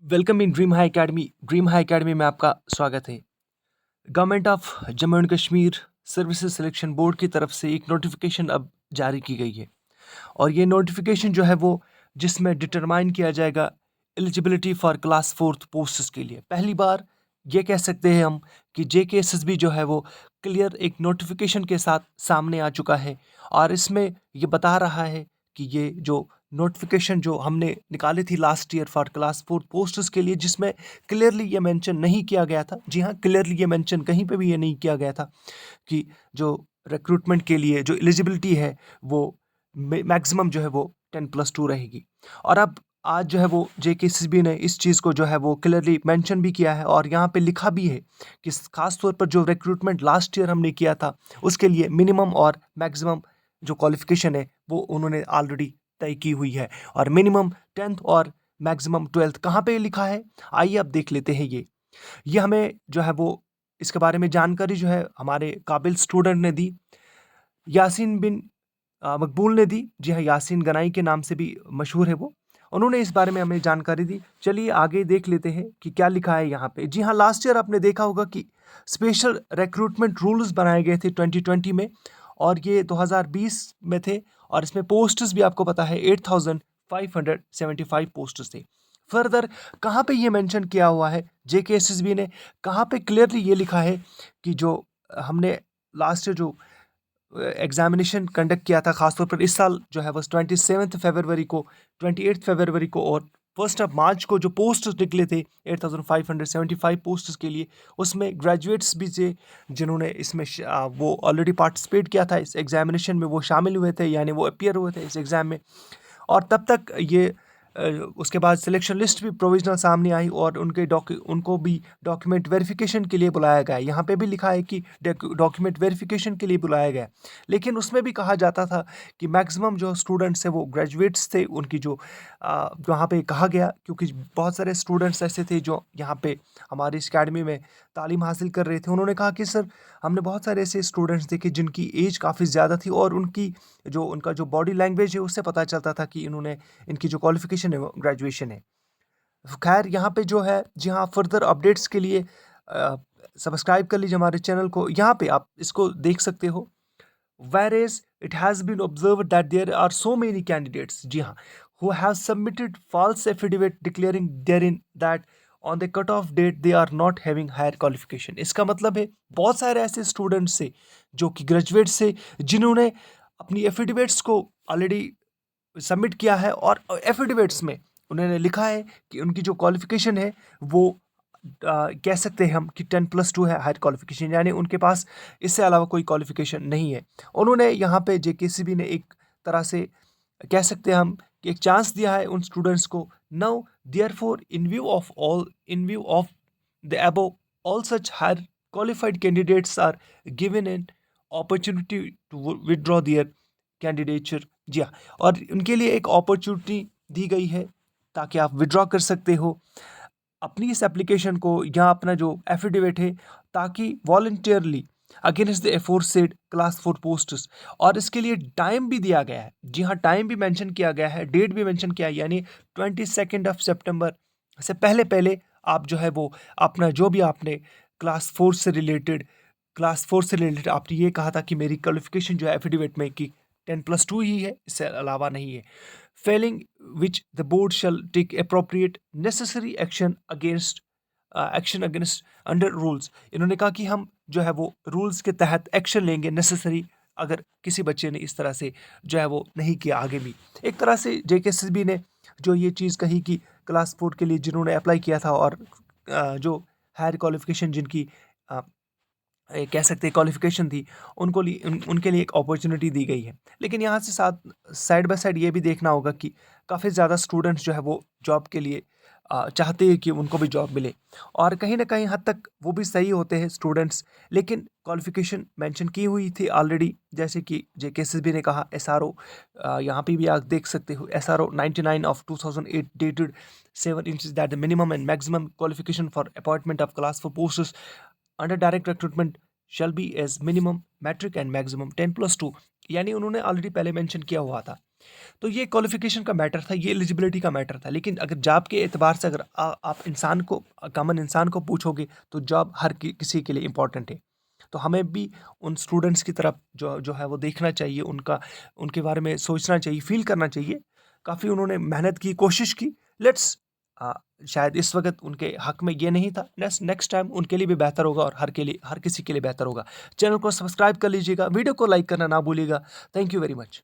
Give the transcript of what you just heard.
Welcome in dream high academy में आपका स्वागत है। Government of Jammu and Kashmir services selection board की तरफ से एक नोटिफिकेशन अब जारी की गई है और ये नोटिफिकेशन जो है वो जिसमें डिटरमाइन किया जाएगा eligibility for class fourth posts के लिए। पहली बार ये कह सकते हैं हम कि JKSSB जो है वो क्लियर एक नोटिफिकेशन के साथ सामने आ चुका है और इसमें ये बता रहा है कि ये जो नोटिफिकेशन जो हमने निकाली थी last year for class fourth posts के लिए, जिसमें क्लियरली ये मेंशन नहीं किया गया था। जी हाँ, क्लियरली ये मेंशन कहीं पे भी ये नहीं किया गया था कि जो रिक्रूटमेंट के लिए जो एलिजिबिलिटी है वो मैक्सिमम जो है वो 10+2 रहेगी। और अब आज जो है वो JKSSB ने इस चीज़ को जो है वो क्लियरली मेंशन भी किया है और यहाँ पे लिखा भी है कि खास तौर पर जो रिक्रूटमेंट लास्ट ईयर हमने किया था उसके लिए मिनिमम और मैक्सिमम जो क्वालिफिकेशन है वो उन्होंने ऑलरेडी तय की हुई है। और मिनिमम 10th और मैक्सिमम 12th कहाँ पे लिखा है, आइए अब देख लेते हैं। ये हमें जो है वो इसके बारे में जानकारी जो है हमारे काबिल स्टूडेंट ने दी, यासीन बिन मकबूल ने दी। जी हाँ, यासीन गनाई के नाम से भी मशहूर है वो। उन्होंने इस बारे में हमें जानकारी दी। चलिए आगे देख लेते हैं कि क्या लिखा है यहाँ पे। जी हाँ, लास्ट ईयर आपने देखा होगा कि स्पेशल रिक्रूटमेंट रूल्स बनाए गए थे 2020 में और ये 2020 में थे और इसमें पोस्ट्स भी आपको पता है 8575 पोस्ट्स थे। फर्दर कहाँ पे ये मेंशन किया हुआ है JKSSB ने, कहाँ पे क्लियरली ये लिखा है कि जो हमने लास्ट ईयर जो एग्जामिनेशन कंडक्ट किया था, खासतौर पर इस साल जो है बस 27 फरवरी को, 28 फरवरी को और 1 मार्च को जो पोस्ट निकले थे 8575 पोस्ट्स के लिए, उसमें ग्रेजुएट्स भी थे जिन्होंने इसमें वो ऑलरेडी पार्टिसिपेट किया था इस एग्जामिनेशन में, वो शामिल हुए थे, यानी वो अपीयर हुए थे इस एग्ज़ाम में। और तब तक ये उसके बाद सिलेक्शन लिस्ट भी प्रोविजनल सामने आई और उनको भी डॉक्यूमेंट वेरिफिकेशन के लिए बुलाया गया। यहाँ पे भी लिखा है कि डॉक्यूमेंट वेरिफिकेशन के लिए बुलाया गया, लेकिन उसमें भी कहा जाता था कि मैक्सिमम जो स्टूडेंट्स थे वो ग्रेजुएट्स थे। उनकी जो वहाँ पे कहा गया, क्योंकि बहुत सारे स्टूडेंट्स ऐसे थे जो यहाँ पे हमारी इस अकेडमी में तालीम हासिल कर रहे थे। उन्होंने कहा कि सर, हमने बहुत सारे ऐसे स्टूडेंट्स देखे जिनकी एज काफ़ी ज़्यादा थी और उनका जो बॉडी लैंग्वेज है उससे पता चलता था कि इनकी जो क्वालिफिकेशन है वो ग्रेजुएशन है। खैर यहाँ पे जो है, जी हाँ, फर्दर अपडेट्स के लिए सब्सक्राइब कर लीजिए हमारे चैनल को। यहाँ पे आप इसको देख सकते हो। Whereas it has been observed that there are so many candidates, जी हाँ, who have submitted false affidavit declaring therein that on the cut-off date they are not having higher qualification। इसका मतलब है बहुत सारे ऐसे स्टूडेंट्स से जो कि ग्रेजुएट से, जिन्होंने अपनी एफिडेविट्स को ऑलरेडी सबमिट किया है और एफिडेविट्स में उन्होंने लिखा है कि उनकी जो क्वालिफिकेशन है वो कह सकते हैं हम कि 10+2 है हायर क्वालिफिकेशन, यानी उनके पास इससे अलावा कोई क्वालिफिकेशन नहीं है। उन्होंने यहाँ पे JKSSB ने एक तरह से कह सकते हैं हम कि एक चांस दिया है उन स्टूडेंट्स को। Now therefore in view of the above, all such higher qualified candidates are given an opportunity to withdraw their candidature. जी हाँ, और उनके लिए एक अपॉर्चुनिटी दी गई है ताकि आप विड्रॉ कर सकते हो अपनी इस एप्लीकेशन को या अपना जो एफिडेविट है, ताकि voluntarily against the aforesaid class 4 posts. और इसके लिए टाइम भी दिया गया है। जी हाँ, टाइम भी मेंशन किया गया है, डेट भी मेंशन किया है, यानी 22 सितंबर से पहले पहले आप जो है वो अपना जो भी आपने क्लास 4 से रिलेटेड आपने ये कहा था कि मेरी क्वालिफिकेशन जो है एफिडेविट में कि 10+2 ही है, इससे अलावा नहीं है। Failing which the board shall take appropriate necessary action against under rules. इन्होंने कहा कि हम जो है वो रूल्स के तहत एक्शन लेंगे नेसेसरी, अगर किसी बच्चे ने इस तरह से जो है वो नहीं किया आगे भी। एक तरह से JKSSB ने जो ये चीज़ कही कि क्लास 4 के लिए जिन्होंने अप्लाई किया था और जो हायर क्वालिफिकेशन जिनकी कह सकते हैं क्वालिफिकेशन थी, उनके लिए एक अपॉर्चुनिटी दी गई है। लेकिन यहाँ से साथ साइड बाय साइड ये भी देखना होगा कि काफ़ी ज़्यादा स्टूडेंट्स जो है वो जॉब के लिए चाहते हैं कि उनको भी जॉब मिले और कहीं ना कहीं हद तक वो भी सही होते हैं स्टूडेंट्स, लेकिन क्वालिफिकेशन मेंशन की हुई थी ऑलरेडी। जैसे कि JKSSB ने कहा, SRO यहाँ पे भी आप देख सकते हो, SRO 99 of 2008 dated 7 inches that the minimum and maximum qualification for appointment of class 4 posts under direct recruitment shall be as minimum metric and maximum 10+2 यानी उन्होंने ऑलरेडी पहले मेंशन किया हुआ था। तो ये क्वालिफ़िकेशन का मैटर था, ये एलिजिबिलिटी का मैटर था। लेकिन अगर जॉब के एतबार से अगर आप इंसान को कॉमन इंसान को पूछोगे तो जॉब हर किसी के लिए इम्पोर्टेंट है। तो हमें भी उन स्टूडेंट्स की तरफ जो जो है वो देखना चाहिए, उनके बारे में सोचना चाहिए, फ़ील करना चाहिए। काफ़ी उन्होंने मेहनत की, कोशिश की। लेट्स शायद इस वक़्त उनके हक़ में ये नहीं था, नेक्स्ट टाइम उनके लिए भी बेहतर होगा और हर किसी के लिए बेहतर होगा। चैनल को सब्सक्राइब कर लीजिएगा, वीडियो को लाइक करना ना भूलिएगा। Thank you very much.